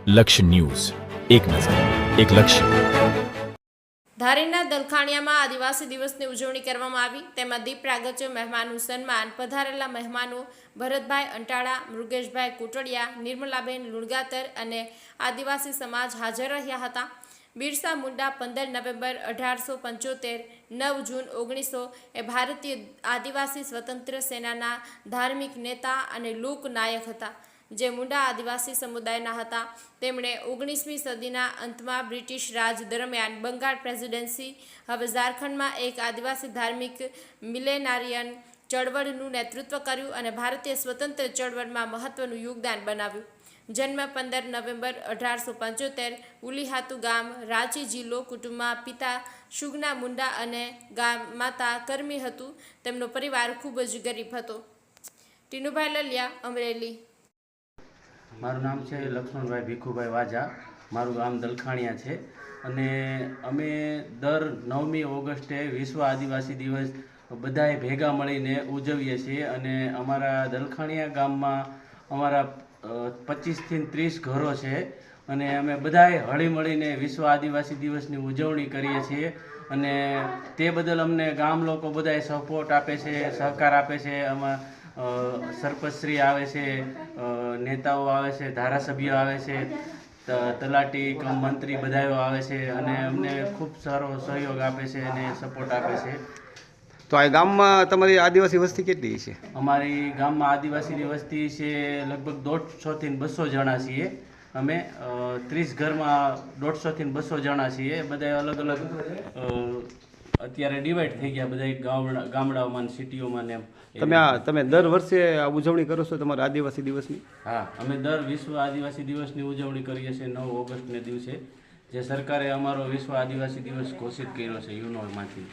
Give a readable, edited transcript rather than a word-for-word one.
લક્ષ્ય ન્યૂઝ, એક નજર, એક લક્ષ્ય. ધારીના દલખાણિયામાં આદિવાસી દિવસની ઉજવણી કરવામાં આવી. તેમાં દીપ પ્રાગટ્ય, મહેમાનનું સન્માન, પધારેલા મહેમાનો ભરતભાઈ અંટાળા, મૃગેશભાઈ કોટડિયા, નિર્મલાબેન લુણગાતર અને આદિવાસી સમાજ હાજર રહ્યા હતા. બિરસા મુંડા 15 નવેમ્બર 1875, 9 જૂન 1900 એ ભારતીય આદિવાસી સ્વતંત્ર સેનાના ધાર્મિક નેતા અને લોકનાયક હતા, જે મુંડા આદિવાસી સમુદાયના હતા. તેમણે 19મી સદીના અંતમાં બ્રિટિશ રાજ દરમિયાન બંગાળ પ્રેસિડેન્સી, હવે ઝારખંડમાં એક આદિવાસી ધાર્મિક મિલેનારિયન ચળવળનું નેતૃત્વ કર્યું અને ભારતીય સ્વતંત્ર ચળવળમાં મહત્વનું યોગદાન બનાવ્યું. જન્મ 15 નવેમ્બર 1875, ઉલીહાતુ ગામ, રાંચી જિલ્લો. કુટુંબમાં પિતા શુગના મુંડા અને માતા કરમી હતું. તેમનો પરિવાર ખૂબ જ ગરીબ હતો. ટીનુભાઈ લલિયા, અમરેલી. મારું નામ છે લક્ષ્મણભાઈ ભીખુભાઈ વાજા. મારું ગામ દલખાણિયા છે અને અમે દર 9મી ઓગસ્ટે વિશ્વ આદિવાસી દિવસ બધાએ ભેગા મળીને ઉજવીએ છીએ અને અમારા દલખાણિયા ગામમાં અમારા 25થી 30 ઘરો છે અને અમે બધાએ હળી મળીને વિશ્વ આદિવાસી દિવસની ઉજવણી કરીએ છીએ અને તે બદલ અમને ગામ લોકો બધાએ સપોર્ટ આપે છે, સહકાર આપે છે. આમાં સરપંચશ્રી આવે છે, નેતાઓ આવે છે, ધારાસભ્યો આવે છે, તલાટી કમ મંત્રી બધાઓ આવે છે અને અમને ખૂબ સારો સહયોગ આપે છે અને સપોર્ટ આપે છે. તો આ ગામમાં તમારી આદિવાસી વસ્તી કેટલી છે? અમારી ગામમાં આદિવાસીની વસ્તી છે લગભગ 150 થી 200 જણા છીએ. અમે 30 ઘરમાં 150 થી 200 જણા છીએ. બધા અલગ અલગ અત્યારે ડિવાઈડ થઈ ગયા, બધા ગામડાઓમાં, સિટીઓમાં ને એમ. તમે દર વર્ષે આ ઉજવણી કરો છો તમારા આદિવાસી દિવસની? હા, અમે દર વિશ્વ આદિવાસી દિવસની ઉજવણી કરીએ છીએ 9 ઓગસ્ટને દિવસે, જે સરકારે અમારો વિશ્વ આદિવાસી દિવસ ઘોષિત કર્યો છે યુનોમાંથી.